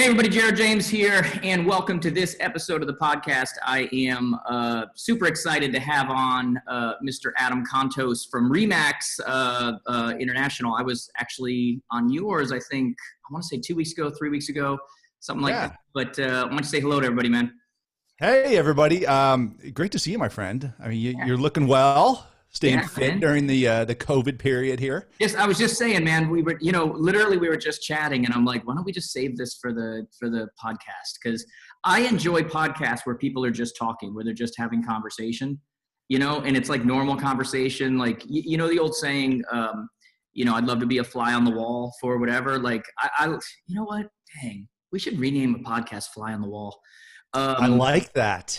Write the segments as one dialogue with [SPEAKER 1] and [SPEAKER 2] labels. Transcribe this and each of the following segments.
[SPEAKER 1] everybody, Jared James here, and welcome to this episode of the podcast. I am super excited to have on Mr. Adam Contos from Remax International. I was actually on yours, I think, I want to say 2 weeks ago, 3 weeks ago, something like that. But I want to say hello to everybody, man.
[SPEAKER 2] Hey, everybody. Great to see you, my friend. I mean, you're looking well. Staying fit man. During the COVID period here.
[SPEAKER 1] Yes, I was just saying, man, we were, literally we were just chatting and I'm like, why don't we just save this for the podcast? Because I enjoy podcasts where people are just talking, where they're just having conversation, and it's like normal conversation. Like, the old saying, I'd love to be a fly on the wall for whatever. Like, I you know what? Dang, we should rename a podcast Fly on the Wall.
[SPEAKER 2] I like that.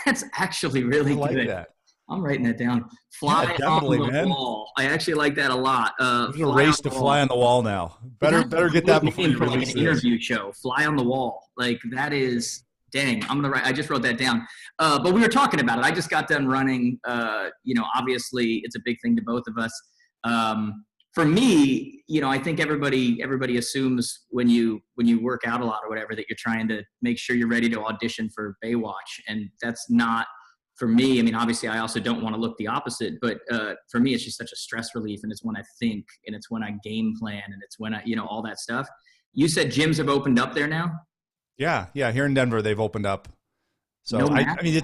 [SPEAKER 1] That's actually really good. I like that. I'm writing that down. Fly on the wall. I actually like that a lot.
[SPEAKER 2] There's a race to fly on the wall now. Better get that before you release
[SPEAKER 1] an interview show. Fly on the wall. Like that is dang. I'm gonna write. I just wrote that down. But we were talking about it. I just got done running. Obviously it's a big thing to both of us. For me, I think everybody assumes when you work out a lot or whatever that you're trying to make sure you're ready to audition for Baywatch, and that's not. For me, I mean, obviously, I also don't want to look the opposite, but for me, it's just such a stress relief, and it's when I think, and it's when I game plan, and it's when I, all that stuff. You said gyms have opened up there now?
[SPEAKER 2] Yeah. Here in Denver, they've opened up. So I mean,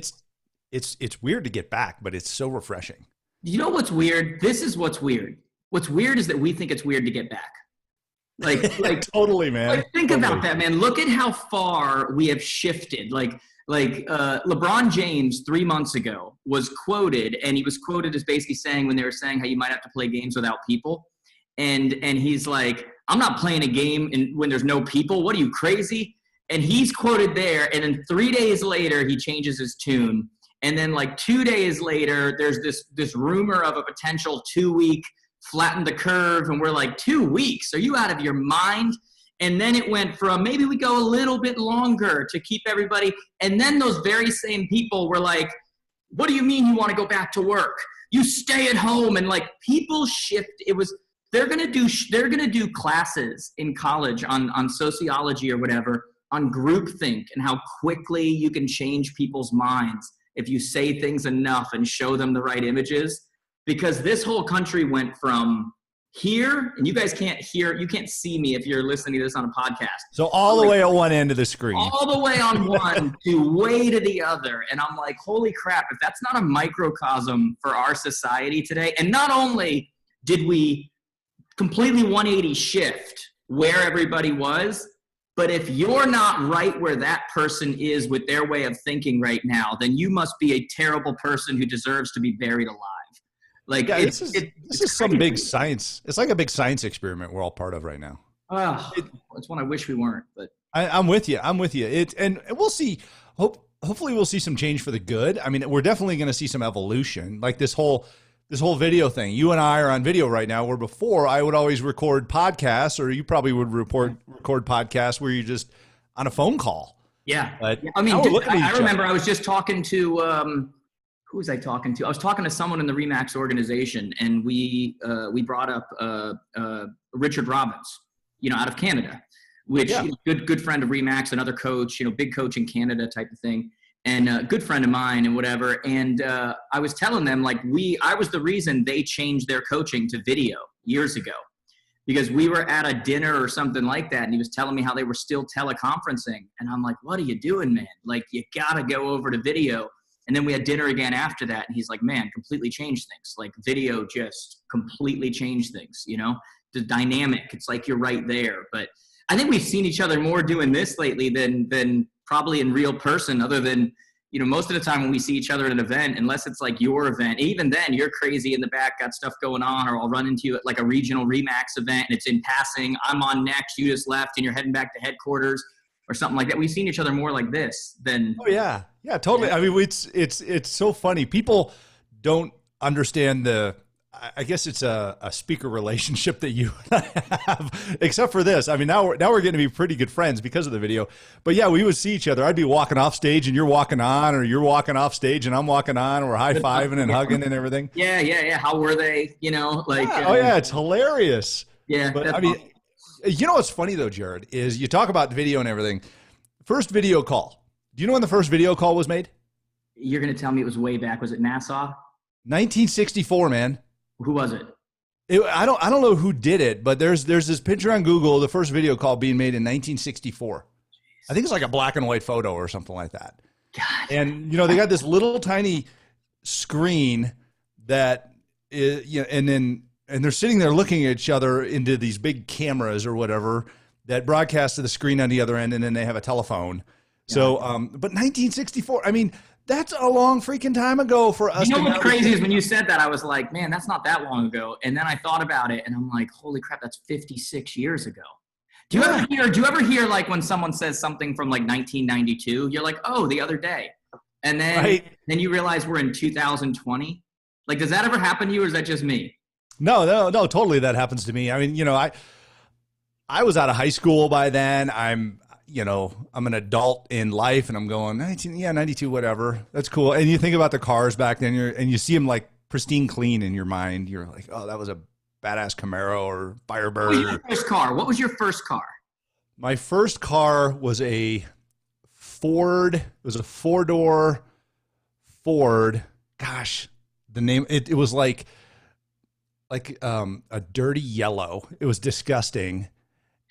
[SPEAKER 2] it's weird to get back, but it's so refreshing.
[SPEAKER 1] You know what's weird? This is what's weird. What's weird is that we think it's weird to get back. Like
[SPEAKER 2] totally, man.
[SPEAKER 1] Like, think about that, man. Look at how far we have shifted. Like LeBron James 3 months ago was quoted, and he was quoted as basically saying when they were saying how you might have to play games without people. And he's like, I'm not playing a game when there's no people. What are you, crazy? And he's quoted there. And then 3 days later, he changes his tune. And then like 2 days later, there's this rumor of a potential 2-week flatten the curve. And we're like, 2 weeks? Are you out of your mind? And then it went from maybe we go a little bit longer to keep everybody. And then those very same people were like, what do you mean you want to go back to work? You stay at home. And like people shift. They're going to do classes in college on sociology or whatever, on groupthink and how quickly you can change people's minds if you say things enough and show them the right images. Because this whole country went from here, and you guys can't see me if you're listening to this on a podcast.
[SPEAKER 2] So all the way at one end of the screen.
[SPEAKER 1] All the way on one to way to the other. And I'm like, holy crap, if that's not a microcosm for our society today. And not only did we completely 180 shift where everybody was, but if you're not right where that person is with their way of thinking right now, then you must be a terrible person who deserves to be buried alive. Like
[SPEAKER 2] this is some big science. It's like a big science experiment we're all part of right now.
[SPEAKER 1] It's one I wish we weren't, but
[SPEAKER 2] I'm with you. And we'll see. Hopefully we'll see some change for the good. I mean, we're definitely going to see some evolution. Like this whole video thing. You and I are on video right now, where before I would always record podcasts, or you probably would record podcasts where you're just on a phone call.
[SPEAKER 1] Yeah.
[SPEAKER 2] But
[SPEAKER 1] I mean, I remember I was just talking to, who was I talking to? I was talking to someone in the Remax organization, and we brought up Richard Robbins, out of Canada, which good friend of Remax, another coach, big coach in Canada type of thing, and a good friend of mine and whatever. And I was telling them I was the reason they changed their coaching to video years ago, because we were at a dinner or something like that, and he was telling me how they were still teleconferencing, and I'm like, what are you doing, man? Like, you gotta go over to video. And then we had dinner again after that. And he's like, man, completely changed things. Like video just completely changed things, the dynamic. It's like you're right there. But I think we've seen each other more doing this lately than probably in real person, other than, most of the time when we see each other at an event, unless it's like your event, even then you're crazy in the back, got stuff going on, or I'll run into you at like a regional Remax event and it's in passing. I'm on next, you just left and you're heading back to headquarters or something like that. We've seen each other more like this than.
[SPEAKER 2] Oh yeah. Yeah, totally. I mean, it's so funny. People don't understand I guess it's a speaker relationship that you and I have, except for this. I mean, now we're getting to be pretty good friends because of the video. But yeah, we would see each other. I'd be walking off stage and you're walking on, or you're walking off stage and I'm walking on, or we're high-fiving and hugging and everything.
[SPEAKER 1] Yeah. How were they?
[SPEAKER 2] It's hilarious.
[SPEAKER 1] Yeah.
[SPEAKER 2] But I mean, awesome. You know what's funny though, Jared, is you talk about video and everything. First video call. Do you know when the first video call was made?
[SPEAKER 1] You're going to tell me it was way back. Was it Nassau?
[SPEAKER 2] 1964, man.
[SPEAKER 1] Who was it?
[SPEAKER 2] I don't know who did it, but there's this picture on Google, the first video call being made in 1964. I think it's like a black and white photo or something like that.
[SPEAKER 1] God.
[SPEAKER 2] And you know, they got this little tiny screen that is, you know, and they're sitting there looking at each other into these big cameras or whatever that broadcast to the screen on the other end, and then they have a telephone. Yeah. So, but 1964, I mean, that's a long freaking time ago for us.
[SPEAKER 1] You know what's crazy is when you said that, I was like, man, that's not that long ago. And then I thought about it, and I'm like, holy crap, that's 56 years ago. Do you ever hear like when someone says something from like 1992, you're like, oh, the other day. And then you realize we're in 2020. Like, does that ever happen to you, or is that just me?
[SPEAKER 2] No, totally. That happens to me. I mean, you know, I was out of high school by then. I'm an adult in life, and I'm going 92, whatever. That's cool. And you think about the cars back then, and you see them like pristine clean in your mind. You're like, oh, that was a badass Camaro or Firebird.
[SPEAKER 1] What was your first car? What was your first car?
[SPEAKER 2] My first car was a Ford. It was a four-door Ford. Gosh, the name, it was like a dirty yellow. It was disgusting.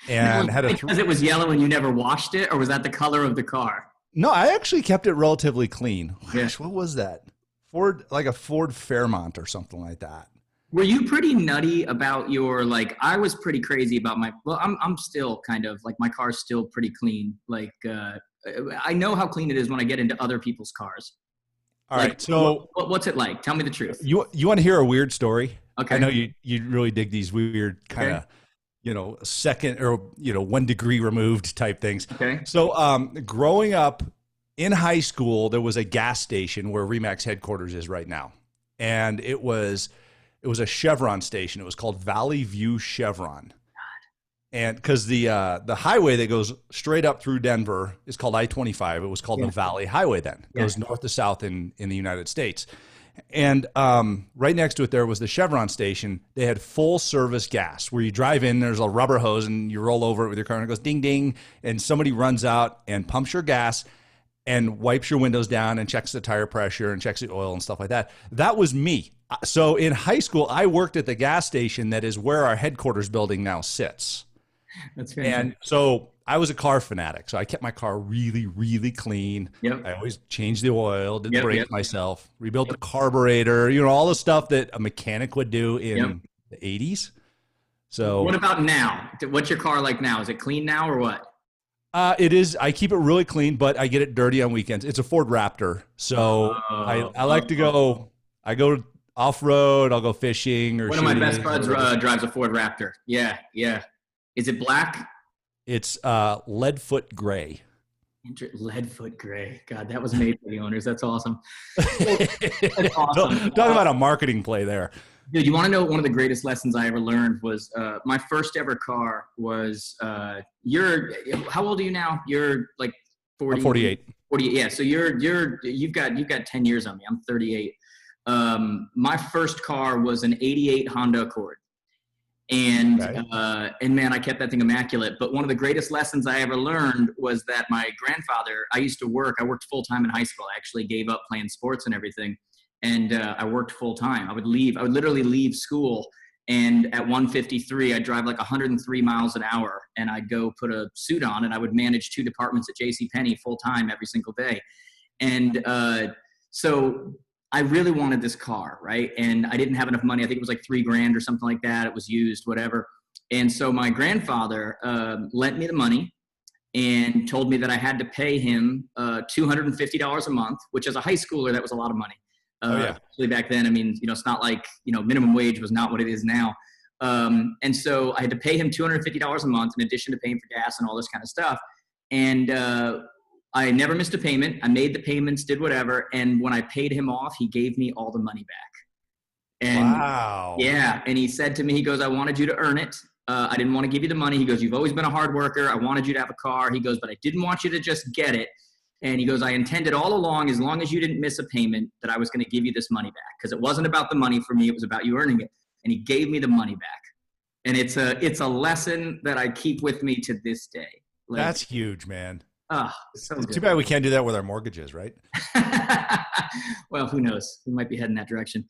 [SPEAKER 2] And had
[SPEAKER 1] because it was yellow and you never washed it, or was that the color of the car?
[SPEAKER 2] No, I actually kept it relatively clean. Gosh,
[SPEAKER 1] Yeah.
[SPEAKER 2] what was that? Like a Ford Fairmont or something like that.
[SPEAKER 1] Were you pretty nutty about your, like, I was pretty crazy about I'm still kind of like, my car's still pretty clean. Like, I know how clean it is when I get into other people's cars.
[SPEAKER 2] All right. So
[SPEAKER 1] what's it like? Tell me the truth.
[SPEAKER 2] You want to hear a weird story?
[SPEAKER 1] Okay.
[SPEAKER 2] I know you really dig these weird kind of, second or, 1 degree removed type things.
[SPEAKER 1] Okay.
[SPEAKER 2] So growing up in high school, there was a gas station where Remax headquarters is right now. And it was a Chevron station. It was called Valley View Chevron. And because the highway that goes straight up through Denver is called I-25. It was called the Valley Highway then. It goes north to south in the United States. And right next to it there was the Chevron station. They had full service gas where you drive in, there's a rubber hose, and you roll over it with your car and it goes ding, ding. And somebody runs out and pumps your gas and wipes your windows down and checks the tire pressure and checks the oil and stuff like that. That was me. So in high school, I worked at the gas station that is where our headquarters building now sits.
[SPEAKER 1] That's great.
[SPEAKER 2] And so I was a car fanatic. So I kept my car really, really clean.
[SPEAKER 1] Yep.
[SPEAKER 2] I always changed the oil, did the brakes myself, rebuilt the carburetor, all the stuff that a mechanic would do in the 80s. So
[SPEAKER 1] what about now? What's your car like now? Is it clean now or what?
[SPEAKER 2] It is. I keep it really clean, but I get it dirty on weekends. It's a Ford Raptor. So I like to go, I go off-road, I'll go fishing or
[SPEAKER 1] one of my best buds drives a Ford Raptor. Yeah. Is it black?
[SPEAKER 2] It's leadfoot gray.
[SPEAKER 1] Leadfoot gray. God, that was made for the owners. That's awesome. That's awesome.
[SPEAKER 2] Talk about a marketing play there.
[SPEAKER 1] Dude, you want to know one of the greatest lessons I ever learned was my first ever car was how old are you now? You're like 40.
[SPEAKER 2] I'm 48.
[SPEAKER 1] 48. Yeah. So you've got 10 years on me. I'm 38. My first car was an 88 Honda Accord. And man, I kept that thing immaculate. But one of the greatest lessons I ever learned was that my grandfather, I worked full time in high school. I actually gave up playing sports and everything. And I worked full time. I would literally leave school. And at 1:53, I'd drive like 103 miles an hour, and I'd go put a suit on, and I would manage 2 departments at JCPenney full time every single day. And so I really wanted this car, right? And I didn't have enough money. I think it was like $3,000 or something like that. It was used, whatever. And so my grandfather lent me the money and told me that I had to pay him $250 a month, which as a high schooler, that was a lot of money. Especially back then. I mean, it's not like, minimum wage was not what it is now. And so I had to pay him $250 a month in addition to paying for gas and all this kind of stuff. And I never missed a payment. I made the payments, did whatever. And when I paid him off, he gave me all the money back. And
[SPEAKER 2] wow.
[SPEAKER 1] Yeah. And he said to me, he goes, I wanted you to earn it. I didn't want to give you the money. He goes, you've always been a hard worker. I wanted you to have a car. He goes, but I didn't want you to just get it. And he goes, I intended all along, as long as you didn't miss a payment, that I was going to give you this money back. Because it wasn't about the money for me. It was about you earning it. And he gave me the money back. And it's a lesson that I keep with me to this day. Like,
[SPEAKER 2] that's huge, man.
[SPEAKER 1] So
[SPEAKER 2] it's
[SPEAKER 1] good.
[SPEAKER 2] too bad we can't do that with our mortgages, right?
[SPEAKER 1] Well, who knows? We might be heading that direction.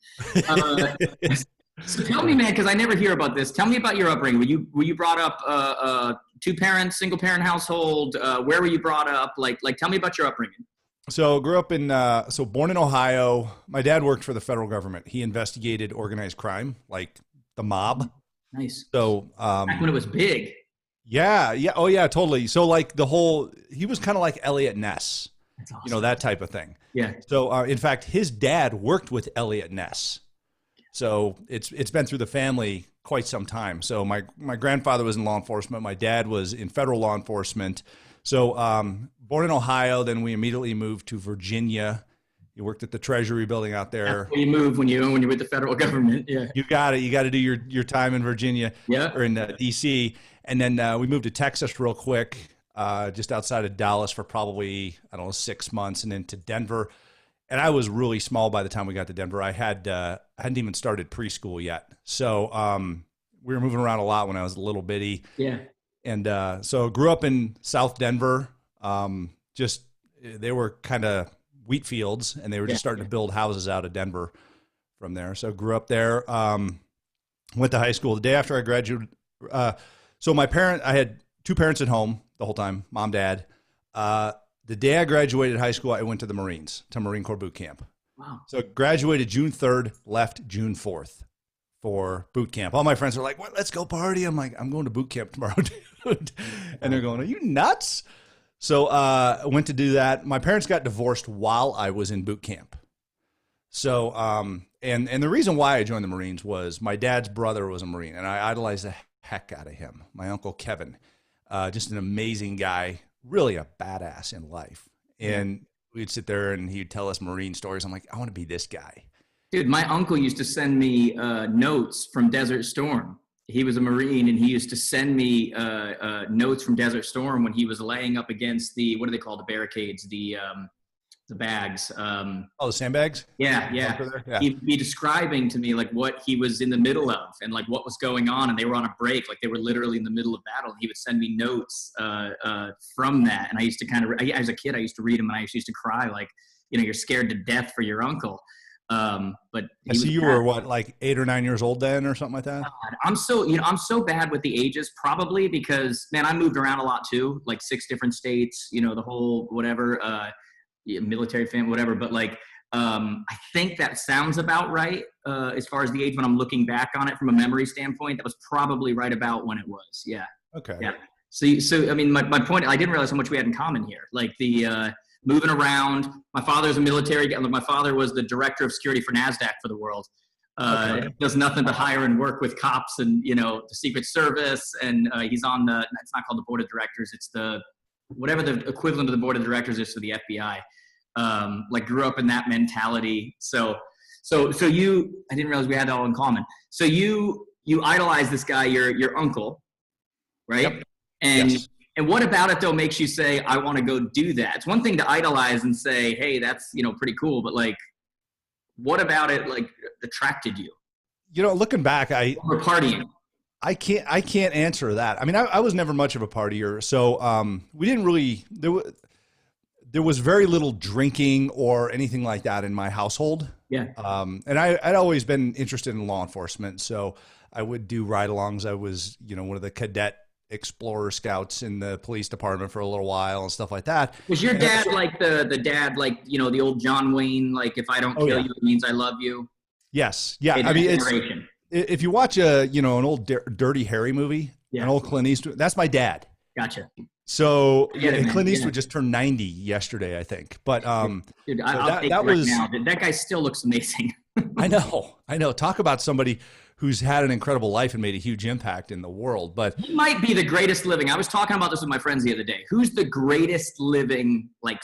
[SPEAKER 1] So tell me, man, because I never hear about this. Tell me about your upbringing. Were you brought up two parents, single parent household? Where were you brought up? Like tell me about your upbringing.
[SPEAKER 2] So grew up in, born in Ohio. My dad worked for the federal government. He investigated organized crime, like the mob.
[SPEAKER 1] Nice.
[SPEAKER 2] So,
[SPEAKER 1] back when it was big.
[SPEAKER 2] Yeah. Oh yeah, totally. So like he was kind of like Elliot Ness,
[SPEAKER 1] That's awesome.
[SPEAKER 2] you know, that type of thing.
[SPEAKER 1] Yeah.
[SPEAKER 2] So, in fact, his dad worked with Elliot Ness. So it's been through the family quite some time. So my grandfather was in law enforcement. My dad was in federal law enforcement. So, born in Ohio, then we immediately moved to Virginia. You worked at the Treasury building out there.
[SPEAKER 1] That's where you move when you're with the federal government. Yeah.
[SPEAKER 2] You got it. You got to do your time in Virginia.
[SPEAKER 1] Yeah.
[SPEAKER 2] Or in DC. And then we moved to Texas real quick, just outside of Dallas for probably, I don't know, 6 months, and then to Denver. And I was really small by the time we got to Denver. I hadn't even started preschool yet. So we were moving around a lot when I was a little bitty.
[SPEAKER 1] Yeah.
[SPEAKER 2] And so grew up in South Denver. They were kind of wheat fields, and they were just starting to build houses out of Denver from there. So grew up there, went to high school. The day after I graduated, so I had two parents at home the whole time, mom, dad. The day I graduated high school, I went to the Marines, to Marine Corps boot camp.
[SPEAKER 1] Wow.
[SPEAKER 2] So graduated June 3rd, left June 4th for boot camp. All my friends are like, "What? Let's go party." I'm like, "I'm going to boot camp tomorrow, dude." And they're going, "Are you nuts?" So I went to do that. My parents got divorced while I was in boot camp. So, and the reason why I joined the Marines was my dad's brother was a Marine, and I idolized the heck out of him. My uncle Kevin, just an amazing guy, really a badass in life. And we'd sit there and he'd tell us Marine stories. I'm like, I want to be this guy.
[SPEAKER 1] Dude, my uncle used to send me notes from Desert Storm. He was a Marine, and he used to send me notes from Desert Storm when he was laying up against the, what do they call the barricades? The bags.
[SPEAKER 2] The sandbags?
[SPEAKER 1] Yeah. He'd be describing to me like what he was in the middle of and like what was going on, and they were on a break, like they were literally in the middle of battle. And he would send me notes from that, and I used to as a kid, I used to read them, and I used to cry like, you're scared to death for your uncle. But
[SPEAKER 2] I see you were what, like 8 or 9 years old then, or something like that?
[SPEAKER 1] God, I'm so bad with the ages, probably because, man, I moved around a lot too, like 6 different states, the whole whatever, military family, whatever. But like, I think that sounds about right as far as the age when I'm looking back on it from a memory standpoint. That was probably right about when it was. Yeah. Okay. Yeah. So I mean, my point, I didn't realize how much we had in common here. Like the moving around. My father's a military guy. My father was the director of security for NASDAQ for the world. Does nothing but hire and work with cops and, the Secret Service. And he's on it's not called the board of directors. It's whatever the equivalent of the board of directors is for the FBI. Like grew up in that mentality. So you, I didn't realize we had that all in common. So you idolize this guy, your uncle, right? Yep. And yes. And what about it though makes you say, I want to go do that? It's one thing to idolize and say, hey, that's, pretty cool. But like, what about it like attracted you?
[SPEAKER 2] Looking back,
[SPEAKER 1] or partying.
[SPEAKER 2] I can't answer that. I mean, I was never much of a partier. So we didn't really, there was very little drinking or anything like that in my household.
[SPEAKER 1] Yeah.
[SPEAKER 2] And I'd always been interested in law enforcement. So I would do ride-alongs. I was, one of the cadet explorer scouts in the police department for a little while and stuff like that. Was
[SPEAKER 1] your dad like the dad, like, the old John Wayne, like, if I don't kill you, it means I love you?
[SPEAKER 2] Yes. Yeah. I mean, if you watch an old Dirty Harry movie, an old Clint Eastwood, that's my dad.
[SPEAKER 1] Gotcha.
[SPEAKER 2] So Clint Eastwood just turned 90 yesterday, I think. But
[SPEAKER 1] dude, I'll take that was now. That guy still looks amazing.
[SPEAKER 2] I know. Talk about somebody who's had an incredible life and made a huge impact in the world. But
[SPEAKER 1] he might be the greatest living. I was talking about this with my friends the other day. Who's the greatest living? Like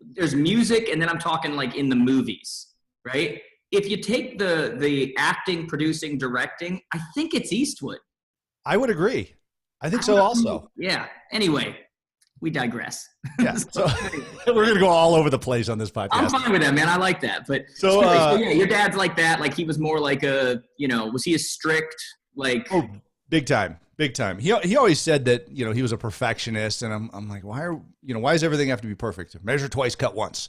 [SPEAKER 1] there's music, and then I'm talking like in the movies, right? If you take the acting, producing, directing, I think it's Eastwood.
[SPEAKER 2] I would agree. I think so also.
[SPEAKER 1] Yeah. Anyway, we digress.
[SPEAKER 2] Yeah. So we're going to go all over the place on this podcast.
[SPEAKER 1] I'm fine with that, man. I like that. But so yeah, your dad's like that. Like he was more like was he as strict? Like,
[SPEAKER 2] Oh, big time, big time. He always said that, you know, he was a perfectionist, and I'm like, why does everything have to be perfect? Measure twice, cut once,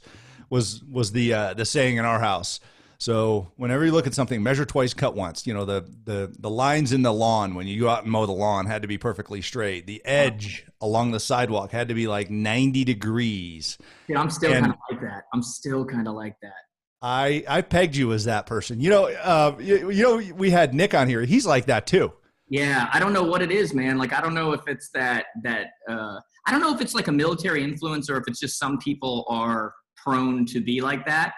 [SPEAKER 2] was the saying in our house. So whenever you look at something, measure twice, cut once. You know, the lines in the lawn when you go out and mow the lawn had to be perfectly straight. The edge along the sidewalk had to be like 90 degrees.
[SPEAKER 1] yeah, I'm still kind of like that. I'm still kind of like that.
[SPEAKER 2] I pegged you as that person. You know, we had Nick on here. He's like that too.
[SPEAKER 1] Yeah, I don't know what it is, man. Like, I don't know if it's I don't know if it's like a military influence or if it's just some people are prone to be like that.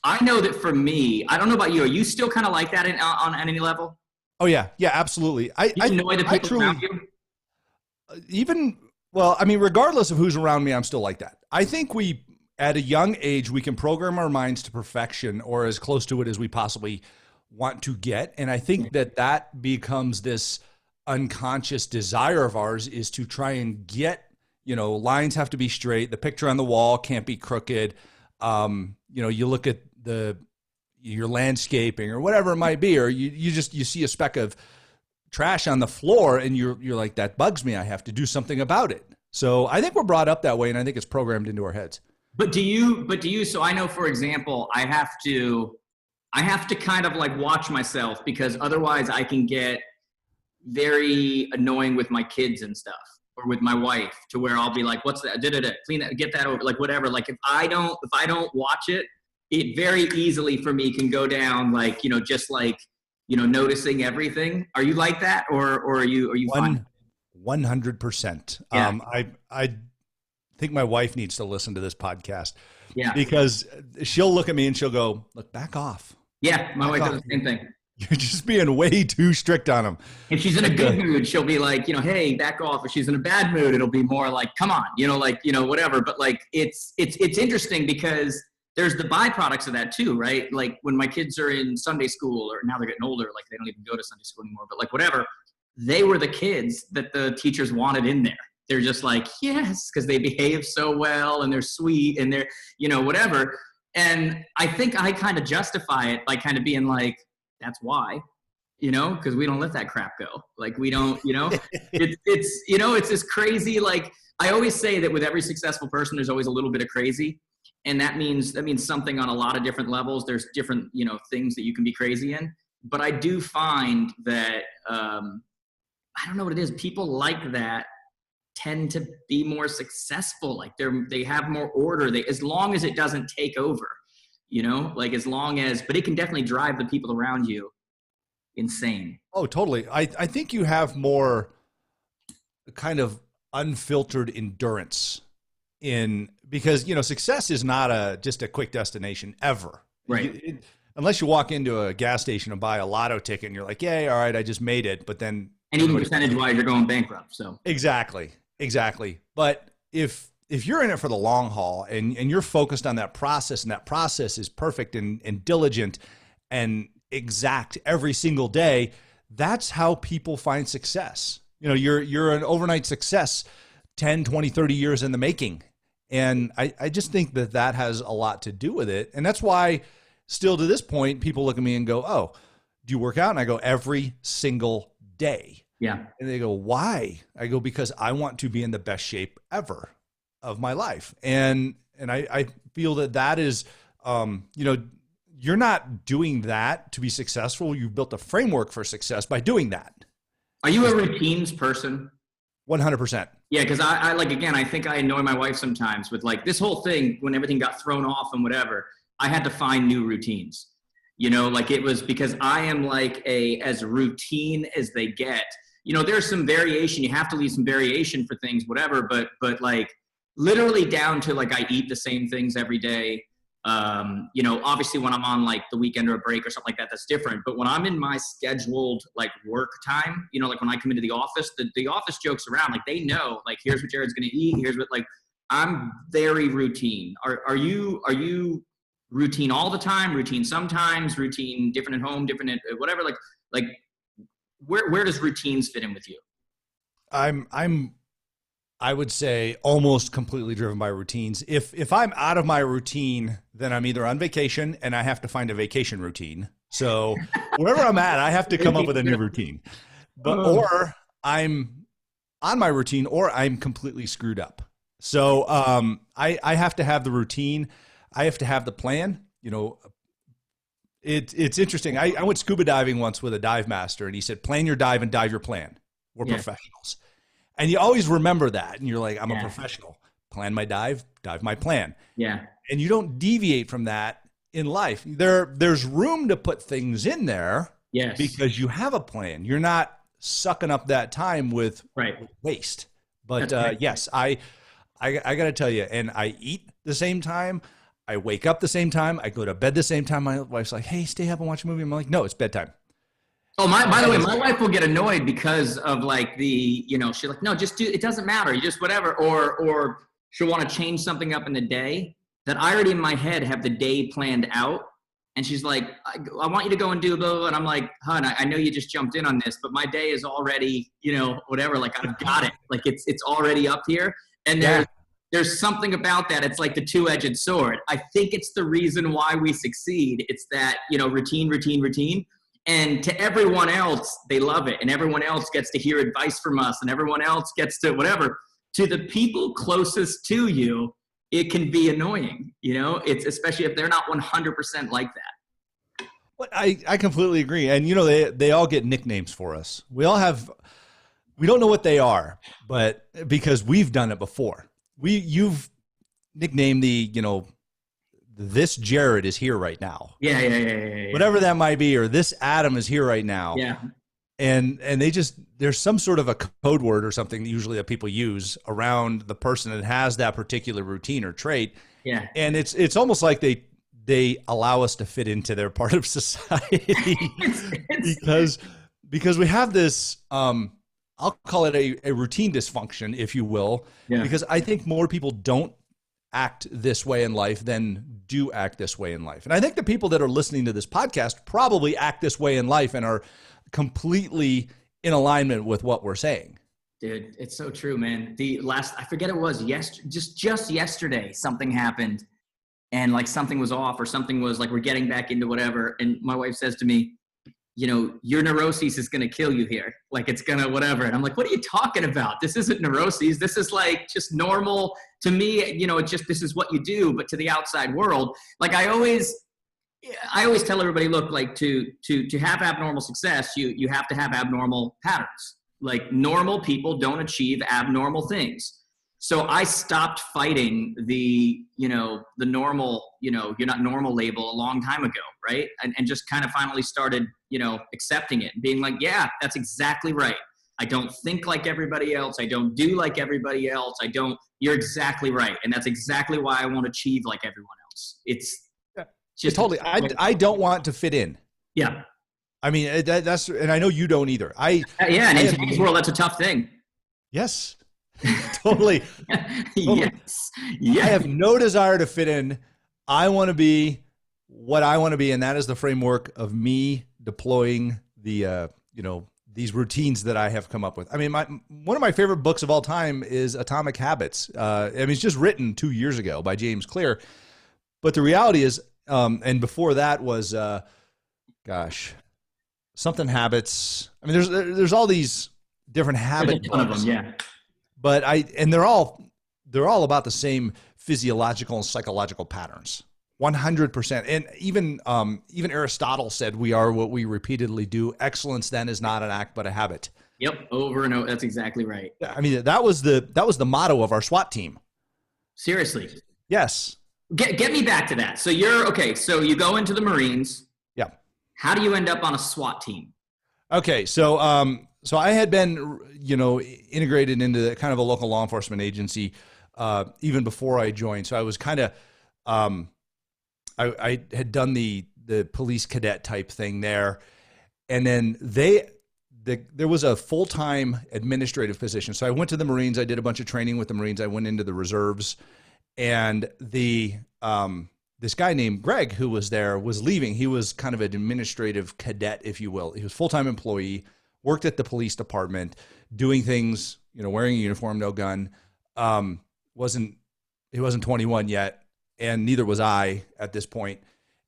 [SPEAKER 1] I know that for me, I don't know about you. Are you still kind of like that on any level?
[SPEAKER 2] Oh yeah, yeah, absolutely.
[SPEAKER 1] You annoy the people around you?
[SPEAKER 2] Well, I mean, regardless of who's around me, I'm still like that. I think at a young age, we can program our minds to perfection or as close to it as we possibly want to get. And I think that becomes this unconscious desire of ours, is to try and get, you know, lines have to be straight. The picture on the wall can't be crooked. You know, you look at your landscaping or whatever it might be, or you see a speck of trash on the floor and you're like, that bugs me. I have to do something about it. So I think we're brought up that way, and I think it's programmed into our heads.
[SPEAKER 1] But do you, so I know, for example, I have to kind of like watch myself, because otherwise I can get very annoying with my kids and stuff, or with my wife, to where I'll be like, what's that? Clean that, get that over, like whatever. Like if I don't watch it, it very easily for me can go down, like, you know, just like, you know, noticing everything. Are you like that, or are you fine?
[SPEAKER 2] 100%.
[SPEAKER 1] Yeah.
[SPEAKER 2] I think my wife needs to listen to this podcast.
[SPEAKER 1] Yeah.
[SPEAKER 2] Because she'll look at me and she'll go, look, back off.
[SPEAKER 1] Yeah. My wife does the same thing.
[SPEAKER 2] You're just being way too strict on them.
[SPEAKER 1] If she's in a good mood, she'll be like, you know, hey, back off. If she's in a bad mood, it'll be more like, come on, you know, like, you know, whatever. But like, it's interesting because there's the byproducts of that too, right? Like when my kids are in Sunday school, or now they're getting older, like they don't even go to Sunday school anymore, but like whatever, they were the kids that the teachers wanted in there. They're just like, yes, because they behave so well and they're sweet and they're, you know, whatever. And I think I kind of justify it by kind of being like, that's why, you know, because we don't let that crap go. Like we don't, you know, it's, you know, it's this crazy, like I always say that with every successful person, there's always a little bit of crazy. And that means something on a lot of different levels. There's different, you know, things that you can be crazy in. But I do find that, I don't know what it is. People like that tend to be more successful. Like they have more order. As long as it doesn't take over, you know, like but it can definitely drive the people around you insane.
[SPEAKER 2] Oh, totally. I think you have more kind of unfiltered endurance because, you know, success is not just a quick destination ever.
[SPEAKER 1] Right.
[SPEAKER 2] Unless you walk into a gas station and buy a lotto ticket and you're like, yay, all right, I just made it. But then.
[SPEAKER 1] And even percentage-wise, you're going bankrupt. So.
[SPEAKER 2] Exactly. But if you're in it for the long haul and you're focused on that process, and that process is perfect and diligent and exact every single day, that's how people find success. You know, you're an overnight success 10, 20, 30 years in the making. And I just think that has a lot to do with it. And that's why still to this point, people look at me and go, oh, do you work out? And I go, every single day.
[SPEAKER 1] Yeah.
[SPEAKER 2] And they go, why? I go, because I want to be in the best shape ever of my life. And I feel that is, you know, you're not doing that to be successful. You've built a framework for success by doing that.
[SPEAKER 1] Are you a routines person?
[SPEAKER 2] 100%.
[SPEAKER 1] Yeah. Cause I like, again, I think I annoy my wife sometimes with like this whole thing when everything got thrown off and whatever, I had to find new routines, you know, like it was because I am like as routine as they get. You know, there's some variation. You have to leave some variation for things, whatever. But like literally down to like I eat the same things every day. You know, obviously when I'm on like the weekend or a break or something like that, that's different. But when I'm in my scheduled like work time, you know, like when I come into the office, the office jokes around, like they know, like here's what Jared's going to eat. Here's what, like, I'm very routine. Are you routine all the time? Routine sometimes? Routine different at home, different at whatever? Like. Where does routines fit in with you?
[SPEAKER 2] I would say almost completely driven by routines. If I'm out of my routine, then I'm either on vacation and I have to find a vacation routine. So wherever I'm at, I have to come up with a new routine. but or I'm on my routine, or I'm completely screwed up. So I have to have the routine. I have to have the plan. You know, it's interesting. I went scuba diving once with a dive master, and he said, plan your dive and dive your plan. We're professionals. And you always remember that. And you're like, I'm a professional. Plan my dive my plan.
[SPEAKER 1] Yeah.
[SPEAKER 2] And you don't deviate from that in life. There's room to put things in there.
[SPEAKER 1] Yes.
[SPEAKER 2] Because you have a plan. You're not sucking up that time with waste. But yes, I got to tell you, and I eat the same time. I wake up the same time. I go to bed the same time. My wife's like, hey, stay up and watch a movie. I'm like, no, it's bedtime.
[SPEAKER 1] Oh, by the way, my wife will get annoyed because of like she's like, no, just do, it doesn't matter. You just whatever. Or she'll want to change something up in the day that I already in my head have the day planned out. And she's like, I want you to go and do blah, blah, blah. And I'm like, hon, I know you just jumped in on this, but my day is already, whatever. Like I've got it. Like it's already up here. And there's something about that. It's like the two-edged sword. I think it's the reason why we succeed. It's that, routine. And to everyone else, they love it. And everyone else gets to hear advice from us. And everyone else gets to whatever. To the people closest to you, it can be annoying, it's especially if they're not 100% like that.
[SPEAKER 2] But I completely agree. And, they all get nicknames for us. We don't know what they are, but because we've done it before. You've nicknamed this Jared is here right now.
[SPEAKER 1] Yeah.
[SPEAKER 2] Whatever that might be, or this Adam is here right now.
[SPEAKER 1] Yeah.
[SPEAKER 2] And there's some sort of a code word or something usually that people use around the person that has that particular routine or trait.
[SPEAKER 1] Yeah.
[SPEAKER 2] And it's almost like they allow us to fit into their part of society because we have this, I'll call it a routine dysfunction, if you will, because I think more people don't act this way in life than do act this way in life. And I think the people that are listening to this podcast probably act this way in life and are completely in alignment with what we're saying.
[SPEAKER 1] Dude, it's so true, man. I forget it was just yesterday, something happened and like something was off or something was like, we're getting back into whatever. And my wife says to me, your neuroses is going to kill you here. Like it's going to whatever. And I'm like, what are you talking about? This isn't neuroses. This is like just normal to me. It's just, this is what you do, but to the outside world, like I always tell everybody, look, like to have abnormal success, you have to have abnormal patterns. Like normal people don't achieve abnormal things. So I stopped fighting the normal, you're not normal label a long time ago. Right. And just kind of finally started, accepting it and being like, yeah, that's exactly right. I don't think like everybody else. I don't do like everybody else. You're exactly right. And that's exactly why I won't achieve like everyone else. It's just
[SPEAKER 2] totally. I don't want to fit in.
[SPEAKER 1] Yeah.
[SPEAKER 2] I mean, that's, and I know you don't either.
[SPEAKER 1] And in today's world, that's a tough thing.
[SPEAKER 2] Yes. Totally.
[SPEAKER 1] Yes.
[SPEAKER 2] I have no desire to fit in. I want to be what I want to be. And that is the framework of me deploying the, these routines that I have come up with. I mean, one of my favorite books of all time is Atomic Habits. It's just written 2 years ago by James Clear. But the reality is, and before that was, something habits. I mean, there's all these different habit books. But they're all about the same physiological and psychological patterns. 100%. And even Aristotle said we are what we repeatedly do. Excellence then is not an act, but a habit.
[SPEAKER 1] Yep. Over and over. That's exactly right.
[SPEAKER 2] I mean, that was the motto of our SWAT team.
[SPEAKER 1] Seriously.
[SPEAKER 2] Yes.
[SPEAKER 1] Get me back to that. So so you go into the Marines.
[SPEAKER 2] Yeah.
[SPEAKER 1] How do you end up on a SWAT team?
[SPEAKER 2] Okay. So I had been, integrated into kind of a local law enforcement agency, even before I joined. So I was kind of, I had done the police cadet type thing there. And then there was a full-time administrative position. So I went to the Marines. I did a bunch of training with the Marines. I went into the reserves, and this guy named Greg, who was there, was leaving. He was kind of an administrative cadet, if you will. He was a full-time employee, worked at the police department, doing things, wearing a uniform, no gun. He wasn't 21 yet, and neither was I at this point.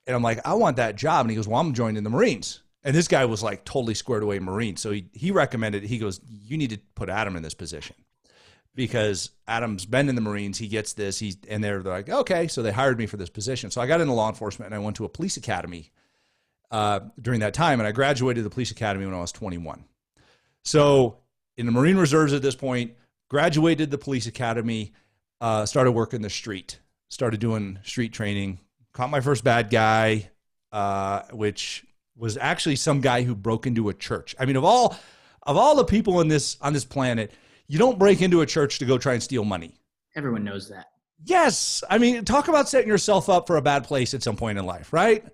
[SPEAKER 2] And I'm like, I want that job. And he goes, well, I'm joining the Marines. And this guy was like totally squared away Marine. So he recommended, he goes, you need to put Adam in this position because Adam's been in the Marines. He gets this. And they're like, okay. So they hired me for this position. So I got into law enforcement and I went to a police academy during that time. And I graduated the police academy when I was 21. So in the Marine Reserves at this point, graduated the police academy, started working the street, started doing street training, caught my first bad guy, which was actually some guy who broke into a church. I mean, of all the people on this planet, you don't break into a church to go try and steal money.
[SPEAKER 1] Everyone knows that.
[SPEAKER 2] Yes. I mean, talk about setting yourself up for a bad place at some point in life, right?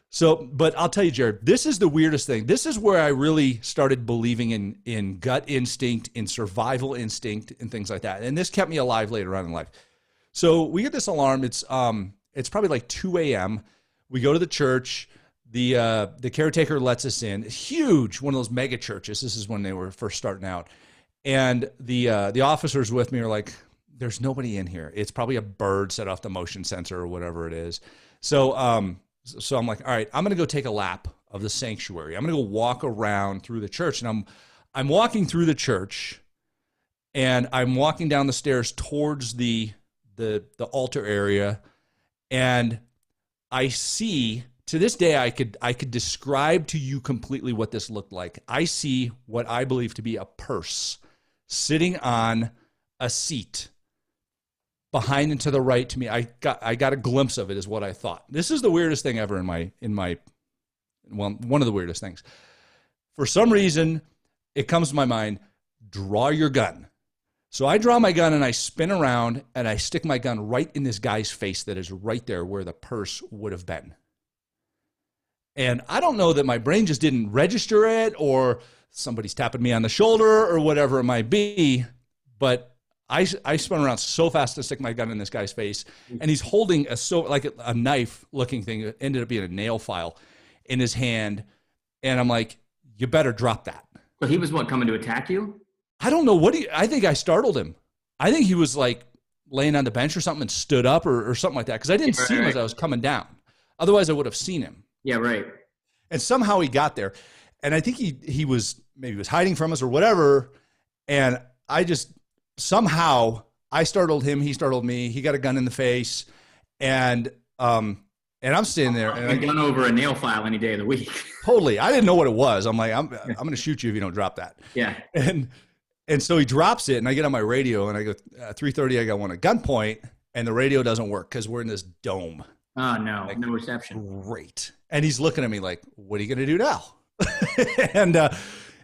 [SPEAKER 2] So, but I'll tell you, Jared, this is the weirdest thing. This is where I really started believing in gut instinct, in survival instinct, and things like that. And this kept me alive later on in life. So we get this alarm. It's probably like 2 a.m. We go to the church. The caretaker lets us in. Huge, one of those mega churches. This is when they were first starting out. And the officers with me are like, there's nobody in here. It's probably a bird set off the motion sensor or whatever it is. So I'm like, all right, I'm going to go take a lap of the sanctuary. I'm going to go walk around through the church. And I'm walking through the church and I'm walking down the stairs towards the altar area. And I see, to this day, I could describe to you completely what this looked like. I see what I believe to be a purse sitting on a seat behind and to the right to me. I got a glimpse of it is what I thought. This is the weirdest thing ever one of the weirdest things. For some reason, it comes to my mind, draw your gun. So I draw my gun and I spin around and I stick my gun right in this guy's face that is right there where the purse would have been. And I don't know that my brain just didn't register it or somebody's tapping me on the shoulder or whatever it might be, but I spun around so fast to stick my gun in this guy's face, and he's holding a knife looking thing. It ended up being a nail file in his hand, and I'm like, you better drop that.
[SPEAKER 1] But he was coming to attack you?
[SPEAKER 2] I don't know I think I startled him. I think he was like laying on the bench or something and stood up or something like that, because I didn't see him as I was coming down. Otherwise, I would have seen him.
[SPEAKER 1] Yeah, right.
[SPEAKER 2] And somehow he got there. And I think he was hiding from us or whatever. And somehow I startled him. He startled me. He got a gun in the face. And I'm standing there. And
[SPEAKER 1] a gun over a nail file any day of the week.
[SPEAKER 2] Totally. I didn't know what it was. I'm like, I'm going to shoot you if you don't drop that.
[SPEAKER 1] Yeah.
[SPEAKER 2] And so he drops it and I get on my radio and I go, 3:30, I got one at gunpoint and the radio doesn't work because we're in this dome.
[SPEAKER 1] Oh, no. Like, no reception.
[SPEAKER 2] Great. And he's looking at me like, what are you going to do now?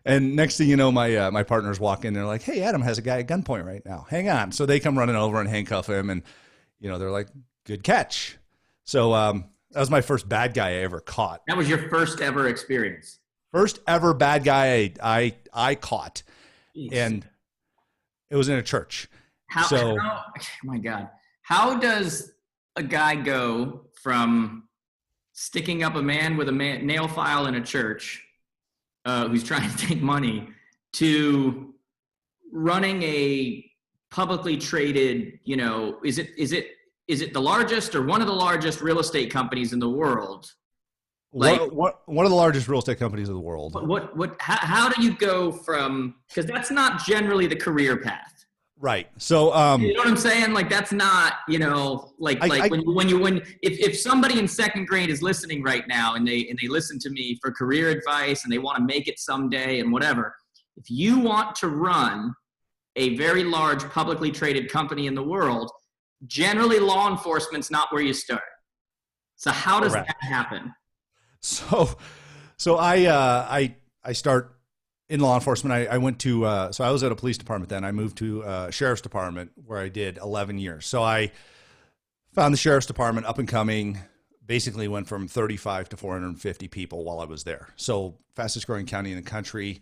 [SPEAKER 2] And next thing you know, my partners walk in. They're like, hey, Adam has a guy at gunpoint right now. Hang on. So they come running over and handcuff him. And, they're like, good catch. So that was my first bad guy I ever caught.
[SPEAKER 1] That was your first ever experience?
[SPEAKER 2] First ever bad guy I caught. Jeez. And it was in a church.
[SPEAKER 1] Oh my God. How does a guy go from sticking up a man with a nail file in a church who's trying to take money to running a publicly traded, is it the largest or one of the largest real estate companies in the world?
[SPEAKER 2] Like one of the largest real estate companies in the world.
[SPEAKER 1] How do you go from, because that's not generally the career path.
[SPEAKER 2] Right. So,
[SPEAKER 1] you know what I'm saying? Like, that's not, if somebody in second grade is listening right now and they listen to me for career advice and they want to make it someday and whatever, if you want to run a very large publicly traded company in the world, generally law enforcement's not where you start. So how does that happen?
[SPEAKER 2] So I start in law enforcement. I went to, so I was at a police department then. I moved to a sheriff's department where I did 11 years. So I found the sheriff's department up and coming, basically went from 35 to 450 people while I was there. So fastest growing county in the country.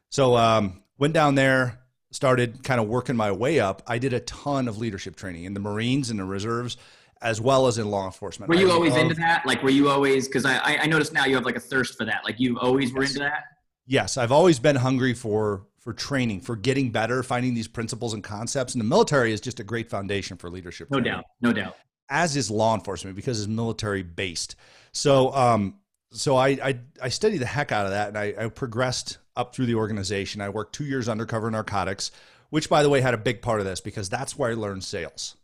[SPEAKER 2] So went down there, started kind of working my way up. I did a ton of leadership training in the Marines and the reserves, as well as in law enforcement.
[SPEAKER 1] Were you always into that? Like, were you always, because I noticed now you have like a thirst for that. Like, you always were into that?
[SPEAKER 2] Yes, I've always been hungry for training, for getting better, finding these principles and concepts. And the military is just a great foundation for leadership training.
[SPEAKER 1] No doubt.
[SPEAKER 2] As is law enforcement, because it's military based. So so I studied the heck out of that, and I progressed up through the organization. I worked 2 years undercover narcotics, which, by the way, had a big part of this because that's where I learned sales.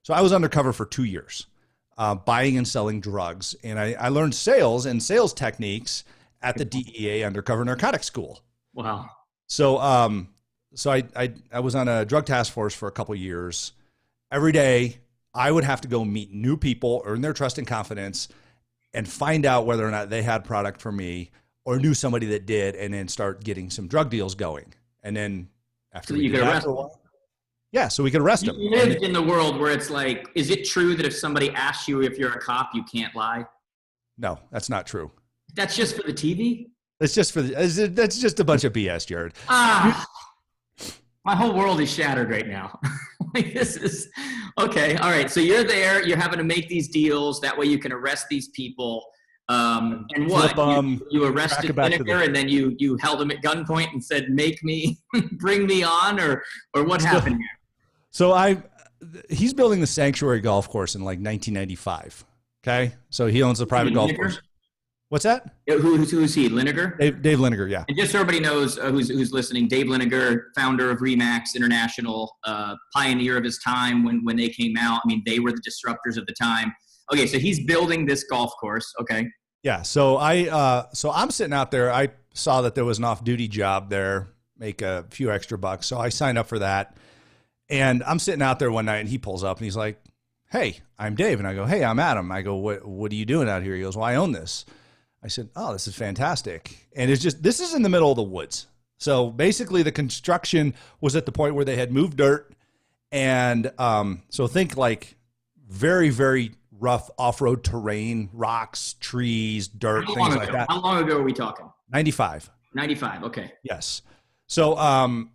[SPEAKER 2] So I was undercover for 2 years, buying and selling drugs. And I learned sales and sales techniques at the DEA undercover narcotics school.
[SPEAKER 1] Wow.
[SPEAKER 2] So, so I was on a drug task force for a couple of years. Every day I would have to go meet new people, earn their trust and confidence, and find out whether or not they had product for me or knew somebody that did, and then start getting some drug deals going. And then after we did that for a while, yeah, so we could arrest them.
[SPEAKER 1] You lived in the world where it's like, is it true that if somebody asks you if you're a cop, you can't lie?
[SPEAKER 2] No, that's not true.
[SPEAKER 1] That's just for the TV?
[SPEAKER 2] That's just that's just a bunch of BS, Jared.
[SPEAKER 1] My whole world is shattered right now. Like, this is okay. All right. So you're there, you're having to make these deals. That way you can arrest these people. And what? You arrested Vinegar, and then you held him at gunpoint and said, make me, bring me on, or what happened here?
[SPEAKER 2] So he's building the Sanctuary golf course in like 1995. Okay. So he owns a private golf course. What's that?
[SPEAKER 1] Who's he? Linegar?
[SPEAKER 2] Dave Linegar, yeah.
[SPEAKER 1] And just so everybody knows who's listening, Dave Linegar, founder of Remax International, pioneer of his time when they came out. I mean, they were the disruptors of the time. Okay, so he's building this golf course. Okay.
[SPEAKER 2] Yeah. So I'm sitting out there. I saw that there was an off-duty job there, make a few extra bucks. So I signed up for that. And I'm sitting out there one night, and he pulls up and he's like, "Hey, I'm Dave." And I go, "Hey, I'm Adam." I go, "What are you doing out here?" He goes, "Well, I own this." I said, "Oh, this is fantastic." And this is in the middle of the woods. So basically the construction was at the point where they had moved dirt. And so think like very, very rough off-road terrain, rocks, trees, dirt, things like that.
[SPEAKER 1] How long ago are we talking?
[SPEAKER 2] 95.
[SPEAKER 1] 95. Okay.
[SPEAKER 2] Yes. So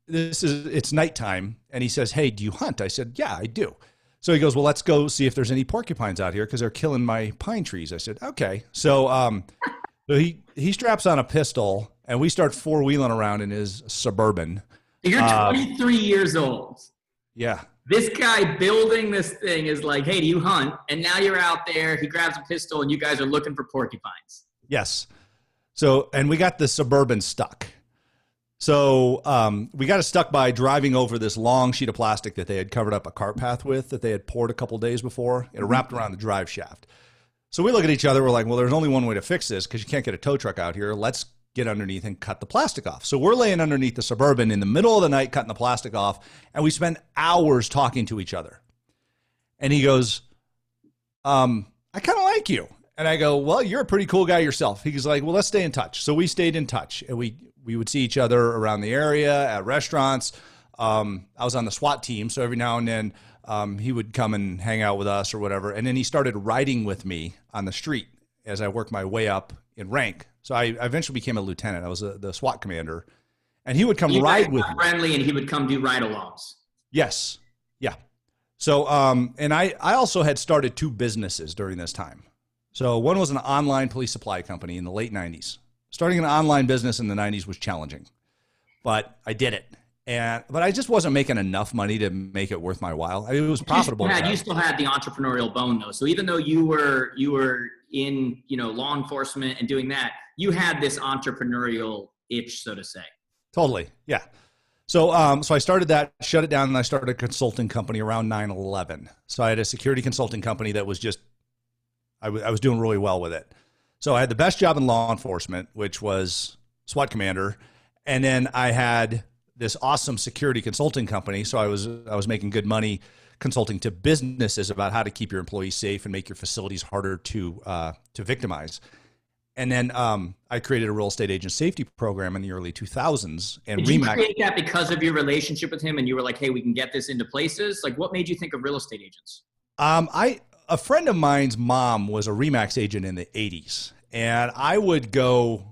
[SPEAKER 2] it's nighttime, and he says, "Hey, do you hunt?" I said, "Yeah, I do." So he goes, "Well, let's go see if there's any porcupines out here because they're killing my pine trees." I said, "Okay." So he straps on a pistol, and we start four-wheeling around in his Suburban.
[SPEAKER 1] You're 23 years old.
[SPEAKER 2] Yeah.
[SPEAKER 1] This guy building this thing is like, "Hey, do you hunt?" And now you're out there. He grabs a pistol, and you guys are looking for porcupines.
[SPEAKER 2] Yes. So, and we got the Suburban stuck. So we got it stuck by driving over this long sheet of plastic that they had covered up a cart path with that they had poured a couple days before. It wrapped around the drive shaft. So we look at each other. We're like, well, there's only one way to fix this because you can't get a tow truck out here. Let's get underneath and cut the plastic off. So we're laying underneath the Suburban in the middle of the night, cutting the plastic off. And we spend hours talking to each other. And he goes, "I kind of like you." And I go, "Well, you're a pretty cool guy yourself." He goes like, "Well, let's stay in touch." So we stayed in touch, and we would see each other around the area at restaurants. I was on the SWAT team, so every now and then he would come and hang out with us or whatever. And then he started riding with me on the street as I worked my way up in rank. So I eventually became a lieutenant. I was the SWAT commander, and he would come ride with me.
[SPEAKER 1] Friendly, and he would come do ride-alongs.
[SPEAKER 2] Yes, yeah. So and I also had started two businesses during this time. So one was an online police supply company in the late 90s. Starting an online business in the 90s was challenging, but I did it. But I just wasn't making enough money to make it worth my while. I mean, it was profitable.
[SPEAKER 1] You still had the entrepreneurial bone though. So even though you were in, law enforcement and doing that, you had this entrepreneurial itch, so to say.
[SPEAKER 2] Totally. Yeah. So, so I started that, shut it down, and I started a consulting company around 9/11. So I had a security consulting company that was just, I was doing really well with it. So I had the best job in law enforcement, which was SWAT commander. And then I had this awesome security consulting company. So I was making good money consulting to businesses about how to keep your employees safe and make your facilities harder to victimize. And then I created a real estate agent safety program in the early 2000s. And
[SPEAKER 1] did you create that because of your relationship with him? And you were like, "Hey, we can get this into places." Like, what made you think of real estate agents?
[SPEAKER 2] A friend of mine's mom was a Remax agent in the 80s, and I would go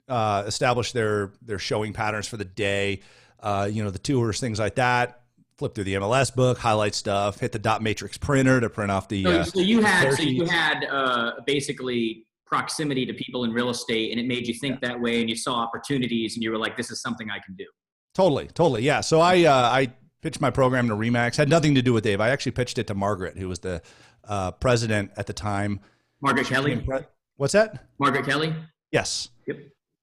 [SPEAKER 2] establish their showing patterns for the day, the tours, things like that, flip through the MLS book, highlight stuff, hit the dot matrix printer to print off the
[SPEAKER 1] So you had basically proximity to people in real estate, and it made you think that way, and you saw opportunities, and you were like, "This is something I can do."
[SPEAKER 2] Totally. Yeah. So I pitched my program to Remax. Had nothing to do with Dave. I actually pitched it to Margaret, who was the president at the time.
[SPEAKER 1] Margaret Shelley?
[SPEAKER 2] What's that?
[SPEAKER 1] Margaret Kelly?
[SPEAKER 2] Yes.
[SPEAKER 1] Yep.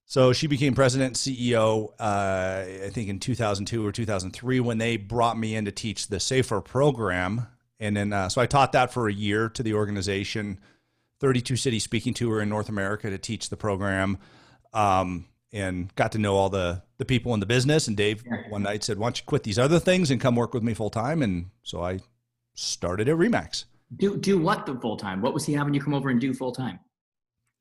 [SPEAKER 2] So she became president and CEO, I think in 2002 or 2003 when they brought me in to teach the SAFER program. And then, so I taught that for a year to the organization, 32 city speaking tour in North America to teach the program, and got to know all the people in the business. And Dave one night said, why don't you quit these other things and come work with me full time? And so I started at Remax.
[SPEAKER 1] Do what the full time? What was he having you come over and do full time?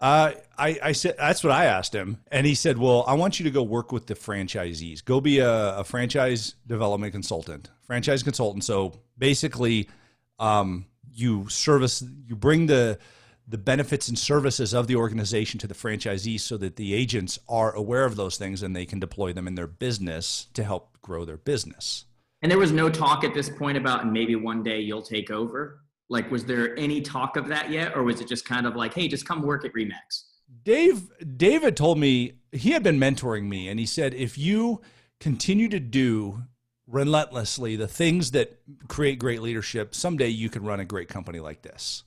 [SPEAKER 2] I said, that's what I asked him. And he said, well, I want you to go work with the franchisees. Go be a franchise development consultant, franchise consultant. So basically, you bring the benefits and services of the organization to the franchisees so that the agents are aware of those things and they can deploy them in their business to help grow their business. And
[SPEAKER 1] there was no talk at this point about maybe one day you'll take over? Like, was there any talk of that yet? Or was it just kind of like, hey, just come work at Remax?
[SPEAKER 2] Dave had told me, he had been mentoring me, and he said, if you continue to do relentlessly the things that create great leadership, someday you can run a great company like this.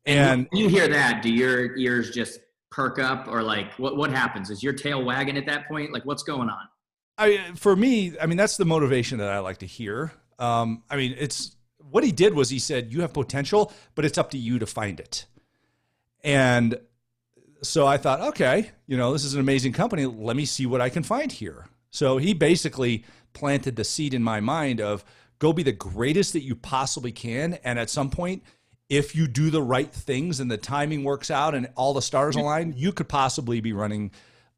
[SPEAKER 1] And when you hear that, do your ears just perk up, or like what happens? Is your tail wagging at that point? Like, what's going on?
[SPEAKER 2] For me, that's the motivation that I like to hear. It's what he did was he said, you have potential, but it's up to you to find it. And so I thought, okay, this is an amazing company. Let me see what I can find here. So he basically planted the seed in my mind of go be the greatest that you possibly can. And at some point, if you do the right things and the timing works out and all the stars align, you could possibly be running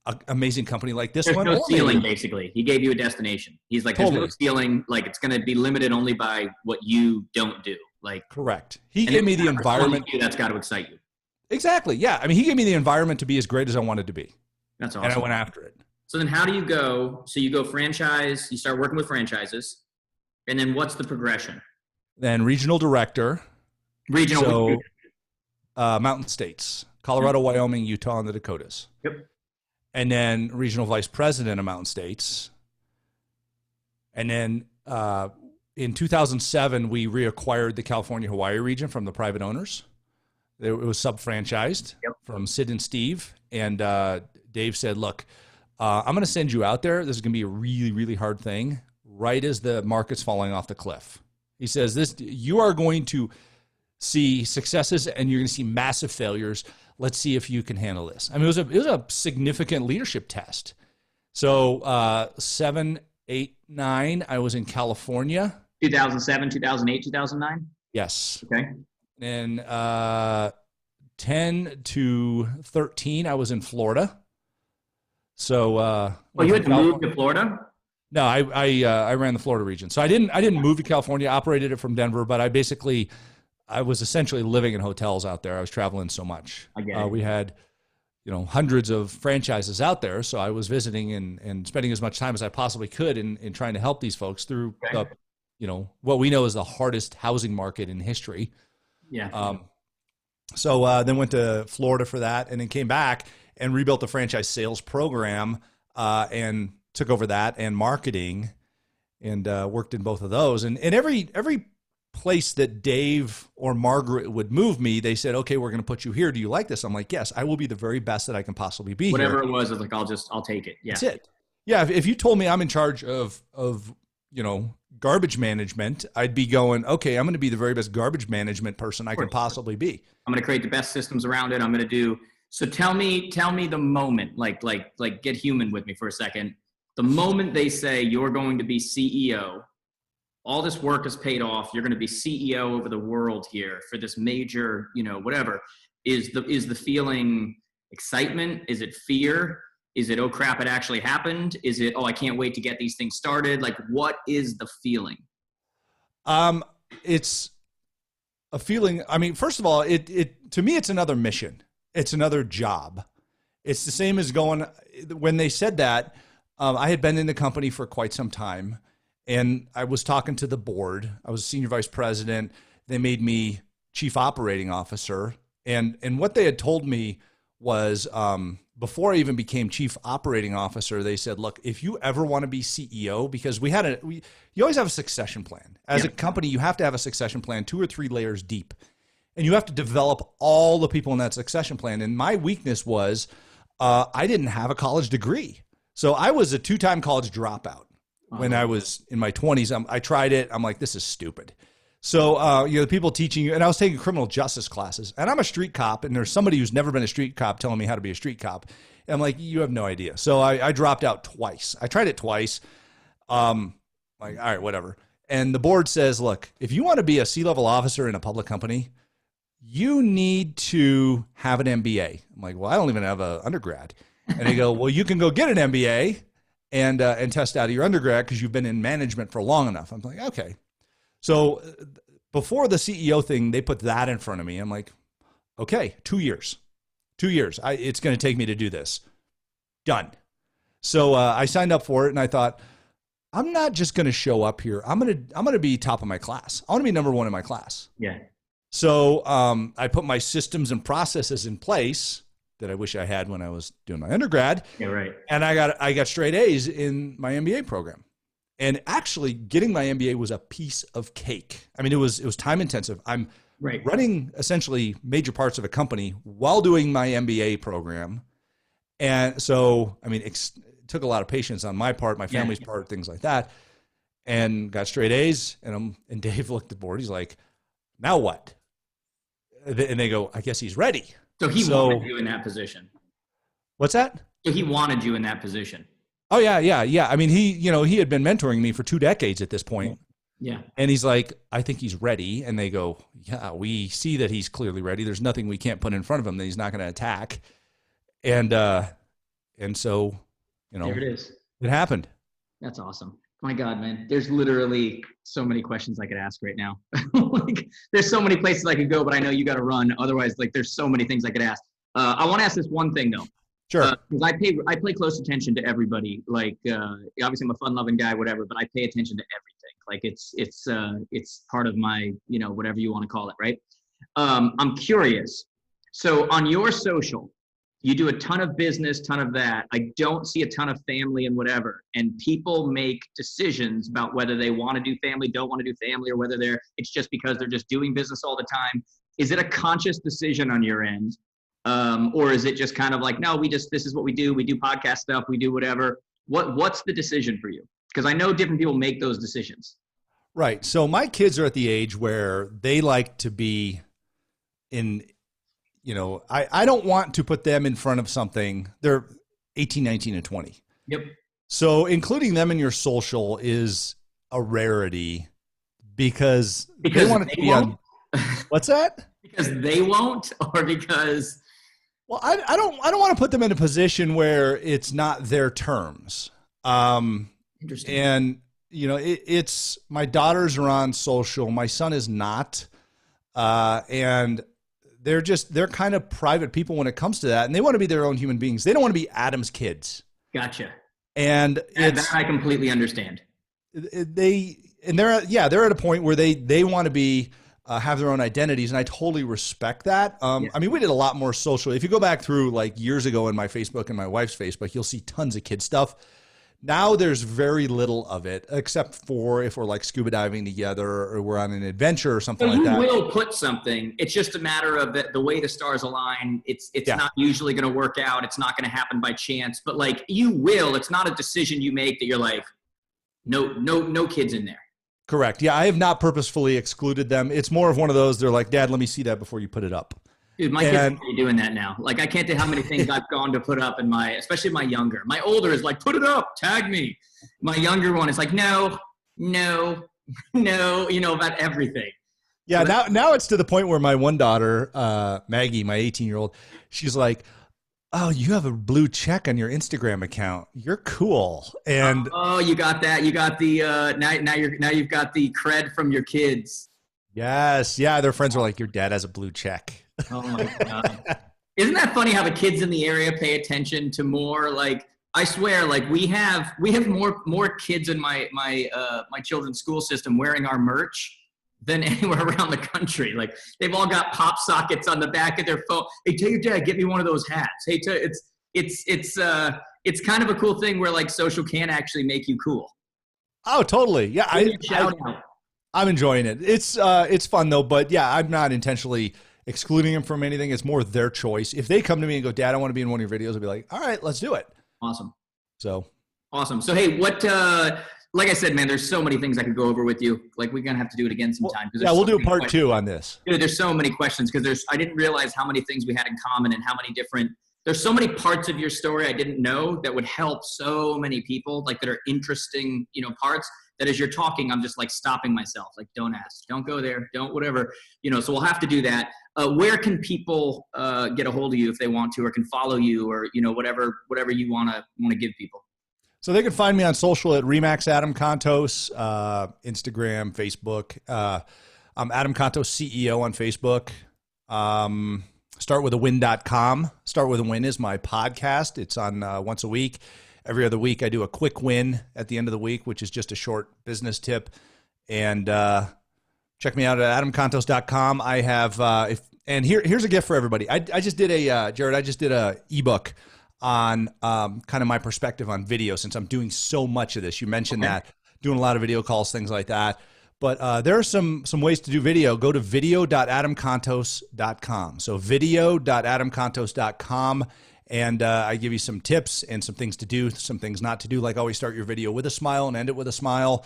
[SPEAKER 2] an amazing company like this one.
[SPEAKER 1] There's no ceiling, basically. He gave you a destination. He's like, there's no ceiling. Like, it's going to be limited only by what you don't do. Like,
[SPEAKER 2] correct. He gave me the environment.
[SPEAKER 1] That's got to excite you.
[SPEAKER 2] Exactly. Yeah. He gave me the environment to be as great as I wanted to be.
[SPEAKER 1] That's awesome.
[SPEAKER 2] And I went after it.
[SPEAKER 1] So then how do you go? So you go franchise, you start working with franchises, and then what's the progression?
[SPEAKER 2] Then regional director. Mountain states, Colorado, Wyoming, Utah, and the Dakotas.
[SPEAKER 1] Yep.
[SPEAKER 2] And then regional vice president of mountain states. And then in 2007, we reacquired the California, Hawaii region from the private owners. It was sub-franchised from Sid and Steve. And Dave said, look, I'm going to send you out there. This is going to be a really, really hard thing right as the market's falling off the cliff. He says, you are going to see successes and you're going to see massive failures. Let's see if you can handle this. It was a significant leadership test. So 7, 8, 9, I was in California.
[SPEAKER 1] 2007, 2008, 2009?
[SPEAKER 2] Yes.
[SPEAKER 1] Okay.
[SPEAKER 2] And 10 to 13, I was in Florida. So
[SPEAKER 1] you had to move to Florida?
[SPEAKER 2] No, I ran the Florida region. So I didn't move to California, operated it from Denver, but I was essentially living in hotels out there. I was traveling so much.
[SPEAKER 1] I get it.
[SPEAKER 2] We had, hundreds of franchises out there. So I was visiting and spending as much time as I possibly could in trying to help these folks through what we know is the hardest housing market in history.
[SPEAKER 1] Yeah.
[SPEAKER 2] So then went to Florida for that, and then came back and rebuilt the franchise sales program and took over that and marketing, and worked in both of those. And every place that Dave or Margaret would move me, they said, okay, we're going to put you here. Do you like this? I'm like, yes, I will be the very best that I can possibly be.
[SPEAKER 1] Whatever
[SPEAKER 2] here.
[SPEAKER 1] It was, I was like, I'll take it. Yeah.
[SPEAKER 2] That's it. Yeah. If you told me I'm in charge of garbage management, I'd be going, okay, I'm going to be the very best garbage management person I can possibly be.
[SPEAKER 1] I'm going to create the best systems around it. I'm going to do, so tell me the moment, like get human with me for a second. The moment they say you're going to be CEO, all this work is paid off, you're going to be CEO over the world here for this major, whatever, is the feeling excitement? Is it fear? Is it, oh crap, it actually happened? Is it, oh, I can't wait to get these things started? Like, what is the feeling?
[SPEAKER 2] It's a feeling. First of all, to me, it's another mission. It's another job. It's the same as when they said that, I had been in the company for quite some time, and I was talking to the board. I was senior vice president. They made me chief operating officer. And what they had told me was, before I even became chief operating officer, they said, look, if you ever want to be CEO, because you always have a succession plan. As a company, you have to have a succession plan 2 or 3 layers deep. and you have to develop all the people in that succession plan. And my weakness was I didn't have a college degree. So I was a 2-time college dropout when I was in my 20s. I tried it. I'm like, this is stupid. So, the people teaching you, and I was taking criminal justice classes, and I'm a street cop, and there's somebody who's never been a street cop telling me how to be a street cop. And I'm like, you have no idea. So I dropped out twice. I tried it twice. Like, all right, whatever. And the board says, look, if you want to be a C-level officer in a public company, you need to have an MBA. I'm like, well, I don't even have an undergrad. And they go, well, you can go get an MBA and test out of your undergrad because you've been in management for long enough. I'm like, okay. So before the CEO thing, they put that in front of me. I'm like, okay, 2 years. 2 years. It's going to take me to do this. Done. So I signed up for it, and I thought, I'm not just going to show up here. I'm going to be top of my class. I want to be number one in my class.
[SPEAKER 1] Yeah.
[SPEAKER 2] So I put my systems and processes in place that I wish I had when I was doing my undergrad.
[SPEAKER 1] Yeah, right.
[SPEAKER 2] And I got straight A's in my MBA program. And actually getting my MBA was a piece of cake. I mean, it was time intensive. I'm running essentially major parts of a company while doing my MBA program. And so, I mean, it took a lot of patience on my part, my family's part, things like that, and got straight A's. And Dave looked at the board. He's like, now what? And they go, I guess he's ready.
[SPEAKER 1] So he wanted you in that position.
[SPEAKER 2] What's that?
[SPEAKER 1] So he wanted you in that position.
[SPEAKER 2] Oh yeah. I mean, he had been mentoring me for 2 decades at this point.
[SPEAKER 1] Yeah. And
[SPEAKER 2] he's like, I think he's ready. And they go, yeah, we see that he's clearly ready. There's nothing we can't put in front of him that he's not going to attack. And so,
[SPEAKER 1] there it is.
[SPEAKER 2] It happened.
[SPEAKER 1] That's awesome. My God, man, there's literally so many questions I could ask right now. Like, there's so many places I could go, but I know you got to run. Otherwise, like, there's so many things I could ask. I want to ask this one thing though.
[SPEAKER 2] Sure.
[SPEAKER 1] Because I pay close attention to everybody. Like, obviously I'm a fun-loving guy, whatever, but I pay attention to everything. Like, it's part of my, whatever you want to call it, right? I'm curious. So on your social, you do a ton of business, ton of that. I don't see a ton of family and whatever. And people make decisions about whether they want to do family, don't want to do family, or whether it's just because they're just doing business all the time. Is it a conscious decision on your end? Or is it just kind of like, no, this is what we do. We do podcast stuff. We do whatever. What's the decision for you? Because I know different people make those decisions.
[SPEAKER 2] Right. So my kids are at the age where they like to be in, I don't want to put them in front of something. They're 18, 19, and 20.
[SPEAKER 1] Yep.
[SPEAKER 2] So including them in your social is a rarity because they want it to be on. What's that?
[SPEAKER 1] Because they won't, or because.
[SPEAKER 2] Well, I don't want to put them in a position where it's not their terms.
[SPEAKER 1] Interesting.
[SPEAKER 2] And it's my daughters are on social. My son is not. And they're kind of private people when it comes to that. And they want to be their own human beings. They don't want to be Adam's kids.
[SPEAKER 1] Gotcha.
[SPEAKER 2] And
[SPEAKER 1] that I completely understand.
[SPEAKER 2] They're at a point where they want to be, have their own identities. And I totally respect that. I mean, we did a lot more social. If you go back through like years ago in my Facebook and my wife's Facebook, you'll see tons of kid stuff. Now there's very little of it, except for if we're like scuba diving together or we're on an adventure or something like that.
[SPEAKER 1] You will put something. It's just a matter of the way the stars align. It's not usually going to work out. It's not going to happen by chance. But like you will. It's not a decision you make that you're like, no kids in there.
[SPEAKER 2] Correct. Yeah, I have not purposefully excluded them. It's more of one of those. They're like, Dad, let me see that before you put it up.
[SPEAKER 1] Dude, my kids are doing that now. Like, I can't tell how many things I've gone to put up especially my younger. My older is like, put it up, tag me. My younger one is like, no, about everything.
[SPEAKER 2] Yeah, now it's to the point where my one daughter, Maggie, my 18-year-old, she's like, oh, you have a blue check on your Instagram account. You're cool. And
[SPEAKER 1] oh, you got that. You got the now you've got the cred from your kids.
[SPEAKER 2] Yes. Yeah, their friends are like, your dad has a blue check.
[SPEAKER 1] Oh my God. Isn't that funny how the kids in the area pay attention to more? Like, I swear, like we have more kids in my children's school system wearing our merch than anywhere around the country. Like, they've all got pop sockets on the back of their phone. Hey, tell your dad, get me one of those hats. Hey, it's kind of a cool thing where like social can actually make you cool.
[SPEAKER 2] Oh, totally. Yeah. I'm enjoying it. It's fun though, but yeah, I'm not intentionally excluding them from anything. It's more their choice. If they come to me and go, Dad, I want to be in one of your videos, I'll be like, all right, let's do it.
[SPEAKER 1] Awesome.
[SPEAKER 2] So
[SPEAKER 1] awesome. So, hey, like I said, man, there's so many things I could go over with you. Like, we're going to have to do it again sometime.
[SPEAKER 2] Yeah, we'll do a part 2 on this.
[SPEAKER 1] Dude, there's so many questions because I didn't realize how many things we had in common and how many there's so many parts of your story I didn't know that would help so many people, like that are interesting, parts that as you're talking, I'm just like stopping myself. Like, don't ask, don't go there, don't whatever, so we'll have to do that. Where can people get a hold of you if they want to, or can follow you, or, whatever you want to give people?
[SPEAKER 2] So they can find me on social at Remax Adam Contos, Instagram, Facebook. I'm Adam Contos CEO on Facebook. Startwithawin.com. Start With a Win is my podcast. It's on once a week. Every other week I do a quick win at the end of the week, which is just a short business tip. And check me out at adamcontos.com. I have, here's a gift for everybody. I just did Jared, I just did a ebook on kind of my perspective on video, since I'm doing so much of this. You mentioned that, doing a lot of video calls, things like that. But there are some ways to do video. Go to video.adamcontos.com. So video.adamcontos.com. And I give you some tips and some things to do, some things not to do, like always start your video with a smile and end it with a smile.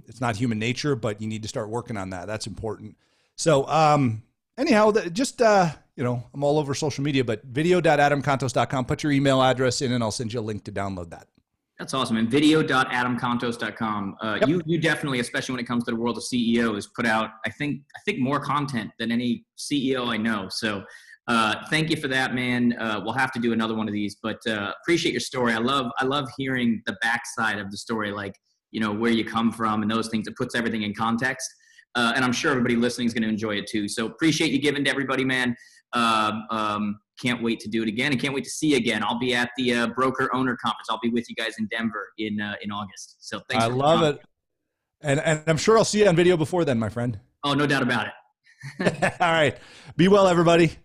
[SPEAKER 2] It's not human nature, but you need to start working on that. That's important. So anyhow, I'm all over social media, but video.adamcontos.com. Put your email address in and I'll send you a link to download that.
[SPEAKER 1] That's awesome. And video.adamcontos.com.
[SPEAKER 2] Yep.
[SPEAKER 1] You definitely, especially when it comes to the world of CEOs, put out, I think more content than any CEO I know. So thank you for that, man. We'll have to do another one of these, but appreciate your story. I love hearing the backside of the story, like, where you come from and those things. It puts everything in context. And I'm sure everybody listening is going to enjoy it too. So appreciate you giving to everybody, man. Can't wait to do it again, and can't wait to see you again. I'll be at the Broker Owner Conference. I'll be with you guys in Denver in August. So thanks.
[SPEAKER 2] I love it. And I'm sure I'll see you on video before then, my friend.
[SPEAKER 1] Oh, no doubt about it.
[SPEAKER 2] All right. Be well, everybody.